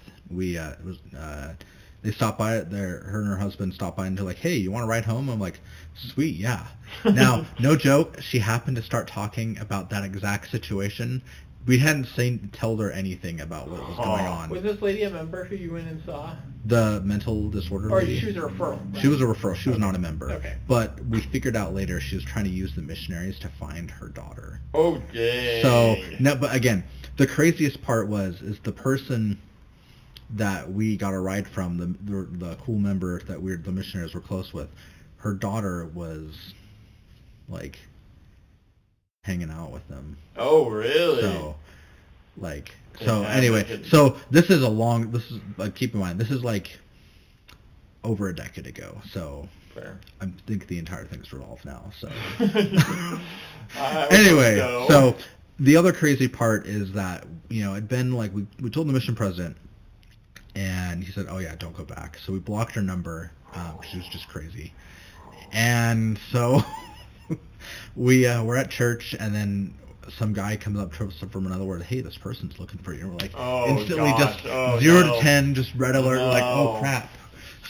they stopped by, her and her husband stopped by, and they're like, hey, you want to ride home? I'm like, sweet, yeah. Now, no joke, she happened to start talking about that exact situation. We hadn't told her anything about what was going on. Was this lady a member who you went and saw? The mental disorder lady? Or she was a referral? Right? She was a referral. She was not a member. Okay. But we figured out later she was trying to use the missionaries to find her daughter. Oh, dang. So, no, but again, the craziest part is the person that we got a ride from, the cool member that the missionaries were close with, her daughter was like hanging out with them. Oh, really? So anyway, so this is keep in mind, this is like over a decade ago. So fair. I think the entire thing's resolved now. So anyway, so the other crazy part is that, it'd been like we told the mission president, and he said, oh yeah, don't go back. So we blocked her number. She was just crazy. And so we're at church, and then some guy comes up to us from another word. Hey, this person's looking for you. And we're like, instantly just 0 to 10, just red alert. We're like, oh crap.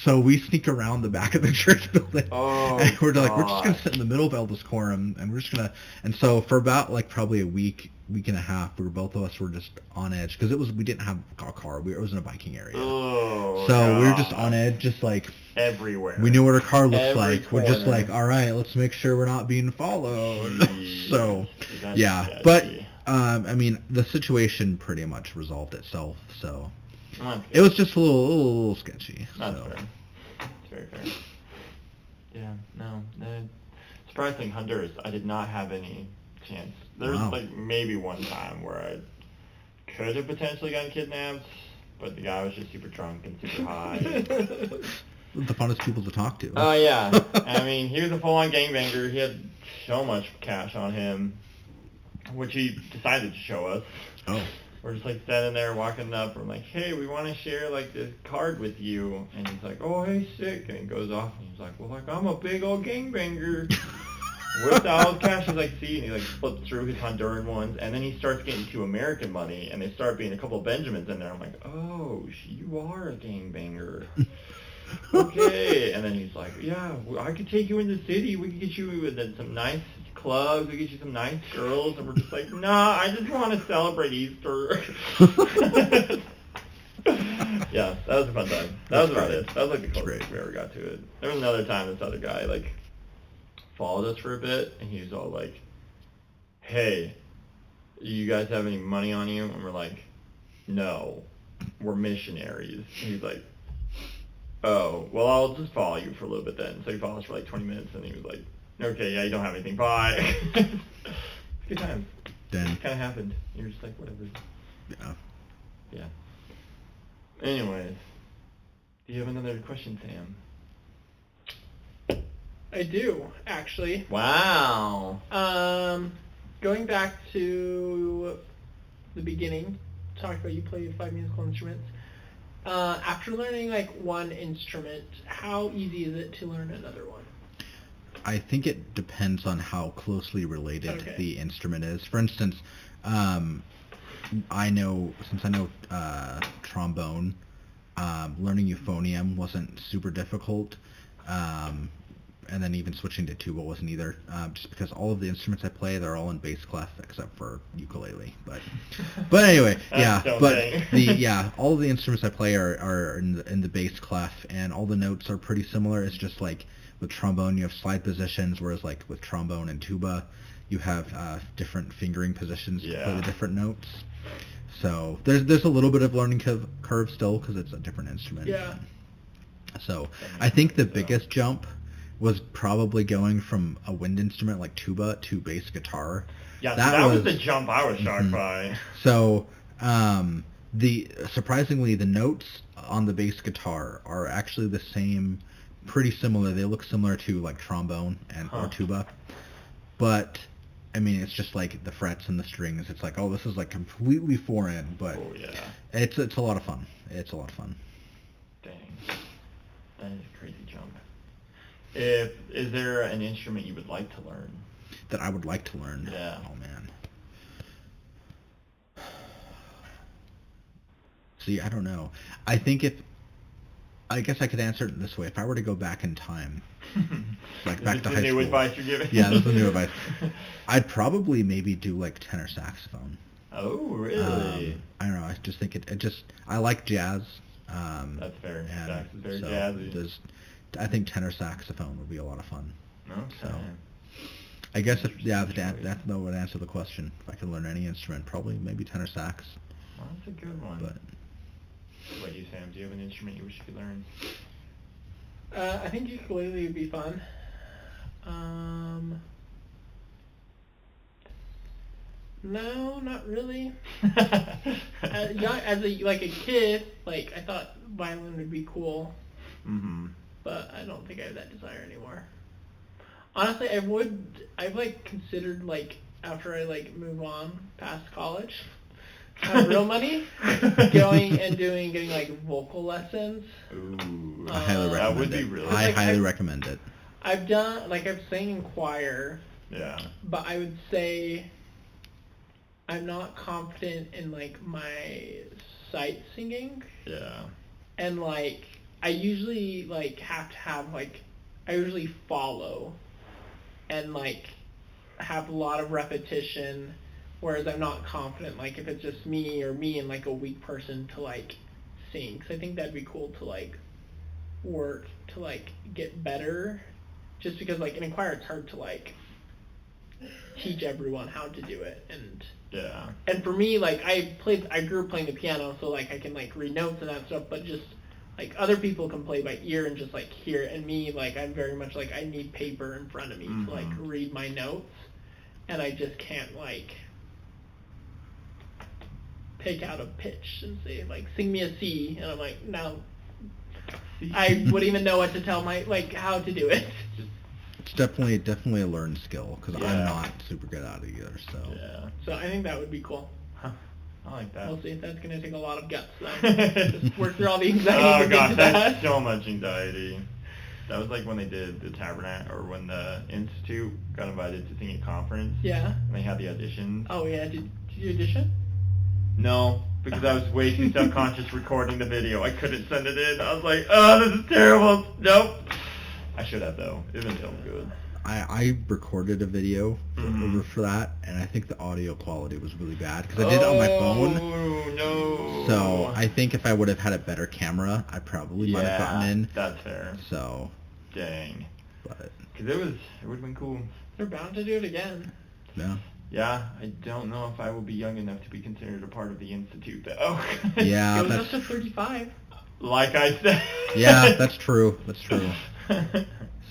So we sneak around the back of the church building, and we're like, we're just gonna sit in the middle of Eldest Quorum, and we're just gonna. And so for about probably a week and a half, both of us were just on edge because we didn't have a car. It was in a biking area, so we were just on edge, just like everywhere. We knew what our car looks like. Corner. We're just like, all right, let's make sure we're not being followed. So yeah, sketchy. But I mean, the situation pretty much resolved itself. So. It was just a little sketchy. That's fair. It's very fair. Yeah, no. Surprisingly, Honduras, I did not have any chance. There's maybe one time where I could have potentially gotten kidnapped, but the guy was just super drunk and super high. The funnest people to talk to. Oh, yeah. I mean, he was a full-on gangbanger. He had so much cash on him, which he decided to show us. Oh. We're just standing there walking up. We're like, hey, we want to share this card with you. And he's like, oh, hey, sick. And he goes off and he's like, well, I'm a big old gangbanger. Whips out all his cash. He's like, see, and he flips through his Honduran ones. And then he starts getting 2 American money, and they start being a couple of Benjamins in there. I'm like, oh, you are a gangbanger. Okay. And then he's like, yeah, I could take you in the city. We could get you some nice clubs, we get you some nice girls, and we're just like, nah, I just want to celebrate Easter. Yeah, that was a fun time. That was about it. That was the closest we ever got to it. There was another time this other guy followed us for a bit, and he was all like, hey, you guys have any money on you? And we're like, no, we're missionaries. And he's like, Oh, well, I'll just follow you for a little bit then. So he followed us for like 20 minutes, and he was like, okay, yeah, you don't have anything, bye. Good time. Then, It kind of happened. You're just like, whatever. yeah. Yeah. Anyways, do you have another question, Sam? I do, actually. Wow. Going back to the beginning, talked about you played 5 musical instruments. After learning like one instrument, how easy is it to learn another one? I think it depends on how closely related Okay. the instrument is. For instance, since I know trombone, learning euphonium wasn't super difficult, and then even switching to tuba wasn't either. Just because all of the instruments I play, they're all in bass clef except for ukulele. But anyway, yeah. That's But okay. all of the instruments I play are in the bass clef, and all the notes are pretty similar. It's just like with trombone, you have slide positions, whereas like with trombone and tuba, you have different fingering positions to play the different notes. So there's a little bit of learning curve still because it's a different instrument. Yeah. So I think the biggest jump was probably going from a wind instrument like tuba to bass guitar. Yeah, that was the jump I was shocked by. So surprisingly the notes on the bass guitar are actually the same, pretty similar. They look similar to like trombone or tuba, but I mean it's just like the frets and the strings. It's like, oh, this is like completely foreign, but it's a lot of fun. It's a lot of fun. Dang, that is a crazy jump. Is there an instrument you would like to learn? That I would like to learn? Yeah. Oh man. See, I don't know. I guess I could answer it this way. If I were to go back in time, like back to high school. New advice you're giving? Yeah, this is new advice. I'd probably maybe do like tenor saxophone. Oh, really? I don't know. I just think I like jazz. That's fair. Sax is very so jazzy. I think tenor saxophone would be a lot of fun. Okay. So I guess that would answer the question. If I could learn any instrument, probably maybe tenor sax. Well, that's a good one. But what about you, Sam? Do you have an instrument you wish you could learn? I think ukulele would be fun. No, not really. As a kid, like I thought violin would be cool. Mm-hmm. But I don't think I have that desire anymore. Honestly, I've like considered like after I like move on past college, have real money, getting like vocal lessons. Ooh, I highly recommend that would it. be really. I highly recommend it. I've sang in choir. Yeah. But I would say I'm not confident in like my sight singing. Yeah. And like I usually like have to have like I usually follow and like have a lot of repetition, whereas I'm not confident like if it's just me and like a weak person to like sing. 'Cause I think that'd be cool to like work to like get better, just because like in a choir it's hard to like teach everyone how to do it. And for me, like I grew up playing the piano, so like I can like read notes and that stuff, but just like other people can play by ear and just like hear it, and me, like I'm very much like I need paper in front of me to like read my notes, and I just can't like pick out a pitch and say like sing me a C, and I'm like no, I wouldn't even know what to tell how to do it. It's definitely a learned skill because I'm not super good at it either. So I think that would be cool. Huh. I like that. We'll see. That's going to take a lot of guts, though. Just work through all the anxiety. Oh gosh, that's so much anxiety. That was like when they did the Tabernacle, or when the Institute got invited to sing at conference. Yeah. And they had the auditions. Oh yeah, did you audition? No, because I was way too self-conscious recording the video. I couldn't send it in. I was like, oh, this is terrible. Nope. I should have though. It would have been good. I recorded a video for that, and I think the audio quality was really bad because I did it on my phone. Oh no! So I think if I would have had a better camera, I probably might have gotten in. That's fair. So. Dang. But. Because it would have been cool. They're bound to do it again. Yeah. Yeah, I don't know if I will be young enough to be considered a part of the Institute though. Yeah, it was up to 35. Like I said. Yeah, that's true. That's true.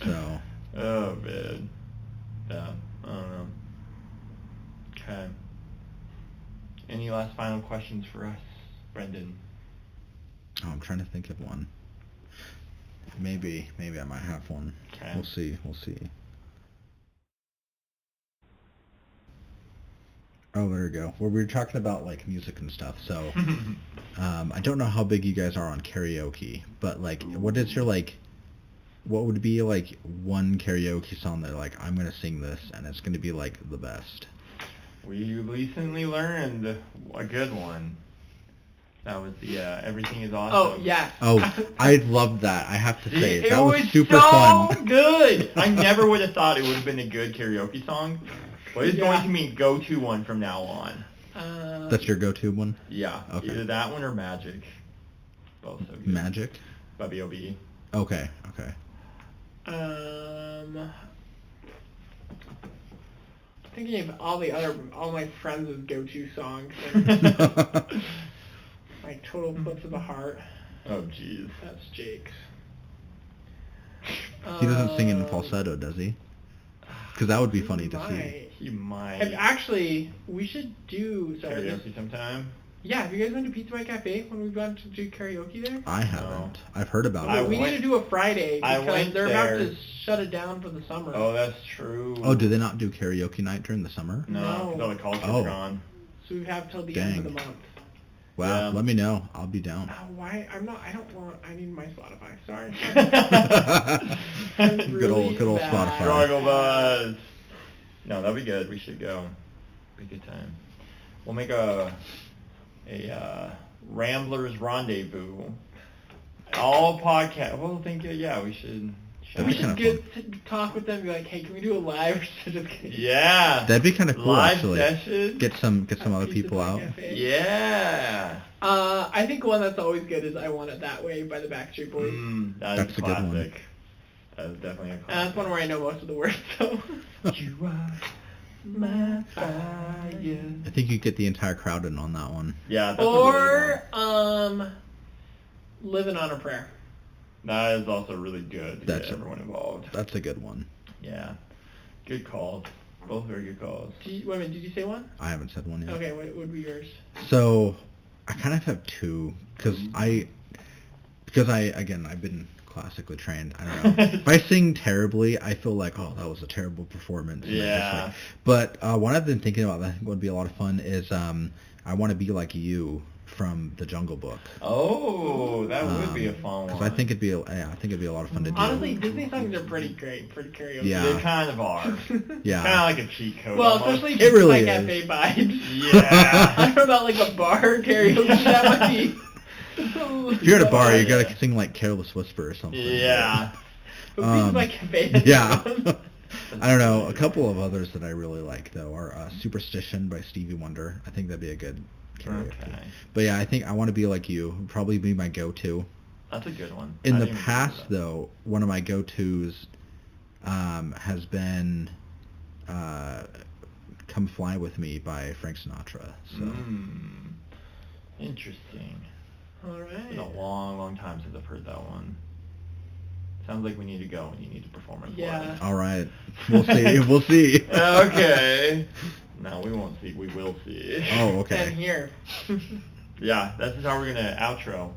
So. Oh man. Yeah. I don't know. Okay. Any last final questions for us, Brendan? Oh, I'm trying to think of one. Maybe I might have one. Okay. We'll see. Oh, there we go. Well, we were talking about like music and stuff. So, I don't know how big you guys are on karaoke, but like, what is your like? What would be like one karaoke song that like I'm gonna sing this and it's gonna be like the best? We recently learned a good one. That was the Everything Is Awesome. Oh, yeah. Oh, I loved that. I have to say It that was super so fun. good. I never would have thought it would have been a good karaoke song, but it's Yeah. going to be go-to one from now on. That's your go-to one? Yeah, Okay. either that one or Magic. Both so good. Magic? By B.O.B. Okay. Thinking of all my friends' go-to songs. Like Total Eclipse of the Heart. Oh, jeez. That's Jake's. He doesn't sing in falsetto, does he? Because that would be funny to see. He might. Actually, we should do Karaoke sometime? Yeah, have you guys been to Pizza by Cafe when we've gone to do karaoke there? I haven't. I've heard about it. We need to do a Friday I because went they're about there. to shut it down for the summer. Oh, that's true. Oh, do they not do karaoke night during the summer? No, No. the culture's Oh. gone. So we have till the Dang. end of the month. Wow, Yeah. let me know. I'll be down. Why? I need my Spotify. Sorry. Good old bad. Spotify. Struggle buzz. No, that'd be good. We should go. Be a good time. We'll make a Ramblers Rendezvous. All podcast. Well, we should. That'd We be should kinda talk with them and be like, hey, can we do a live? Just kidding. Yeah. That'd be kind of cool, Live actually. session. Get some other Pizza people by out. Cafe. Yeah. I think one that's always good is I Want It That Way by the Backstreet Boys. That's a good one. classic. That is definitely a And classic. that's one where I know most of the words, so. You are my fire. I think you get the entire crowd in on that one. Yeah, that's a really good Or, one. Living on a Prayer. That is also really good to That's get everyone involved. That's a good one. Yeah. Good calls. Both very good calls. Wait a minute, did you say one? I haven't said one yet. Okay, what would be yours? So, I kind of have two, because I've been classically trained. I don't know. If I sing terribly, I feel like, oh, that was a terrible performance. And I just, Yeah. like- but what I've been thinking about that I think would be a lot of fun is I Want to Be Like You from The Jungle Book. Oh, that would be a fun one. Because I think it'd be a lot of fun to do. Honestly, Disney songs are pretty great for karaoke. Yeah. They kind of are. Yeah. Kind of like a cheat code. Well, almost. especially It really Pizza by is. Cafe vibes. Yeah. I don't know about like a bar karaoke, that might be... If you're at a bar, you gotta sing like Careless Whisper or something. Yeah. But Pizza by Cafe... Yeah. I don't know. A couple of others that I really like though are Superstition by Stevie Wonder. I think that'd be a good karaoke. Okay. But yeah, I think I Want to Be Like You would probably be my go-to. That's a good one. In I the didn't even past think of that. though, one of my go-tos has been Come Fly With Me by Frank Sinatra. So Interesting. All It's right. been a long, long time since I've heard that one. Sounds like we need to go and you need to perform it. Yeah. all right, we'll see. We'll see. Okay. No, we won't see. We will see. Oh, And okay. here. Yeah, this is how we're gonna outro.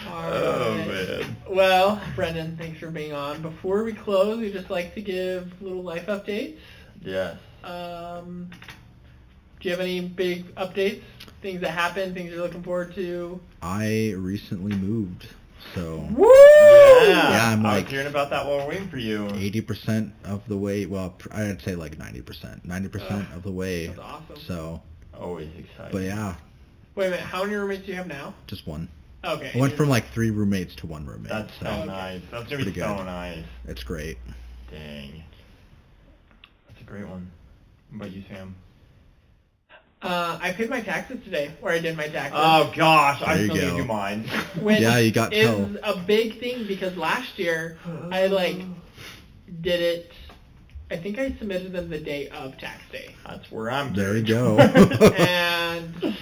Oh man. Well, Brendan, thanks for being on. Before we close, we'd just like to give little life updates. Yes. Do you have any big updates? Things that happened, things you're looking forward to? I recently moved, so Woo! Yeah, I'm I was like hearing about that while we're waiting for you. 80% of the way. Well, I'd say like 90%. 90% of the way. That's awesome. So, Always exciting. but yeah, Wait a minute, how many roommates do you have now? just one. Okay. I went from like 3 roommates to 1 roommate. That's so Okay. nice. That's gonna pretty be so good. nice. It's great. Dang. That's a great one. What about you, Sam? I paid my taxes today, or I did my taxes. Oh gosh, There I you still need go. to do mine. Which Yeah, you got is a big thing because last year I like did it I think I submitted them the day of tax day. That's where I'm. There you go. And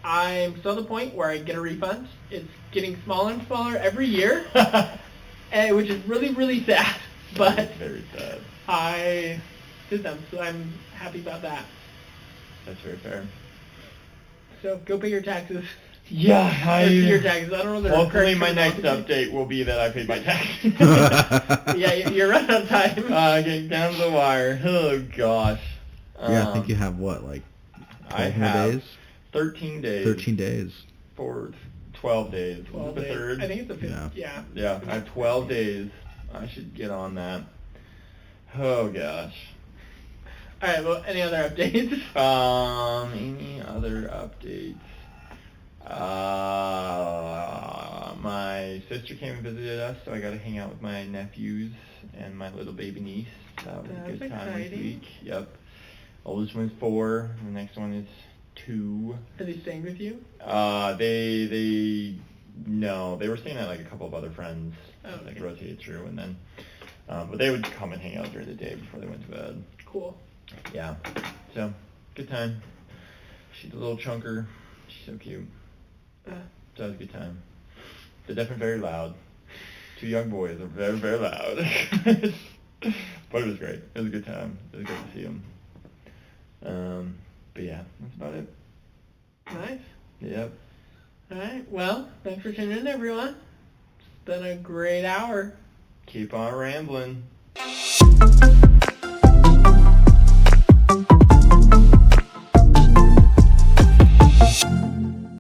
I'm still at the point where I get a refund. It's getting smaller and smaller every year, which is really, really sad. But very sad. I did them, so I'm happy about that. That's very fair. So go pay your taxes. Yeah, Or see your taxes. I don't know. Their Hopefully correct my next terminology. update will be that I paid my taxes. Yeah, you're right on time. Getting down to the wire. Oh gosh. Yeah, I think you have what, like 12 I more have days? 13 days. 13 days. For 12 days. 12 the days. third. I think it's the fifth. Yeah. Yeah. Yeah, I have 12 days. I should get on that. Oh gosh. All right. Well, any other updates? Any other updates? My sister came and visited us, so I got to hang out with my nephews and my little baby niece. That was a That's good time this exciting. week. Yep. Oldest one's 4. The next one is 2. Are they staying with you? No, they were staying at like a couple of other friends. Oh, Like okay. rotated through, and then, but they would come and hang out during the day before they went to bed. Cool. Yeah. So, good time. She's a little chunker. She's so cute. So it was a good time. They're definitely very loud. 2 young boys are very, very loud. But it was great. It was a good time. It was great to see them. But yeah, that's about it. Nice. Yep. All right. Well, thanks for tuning in, everyone. It's been a great hour. Keep on rambling.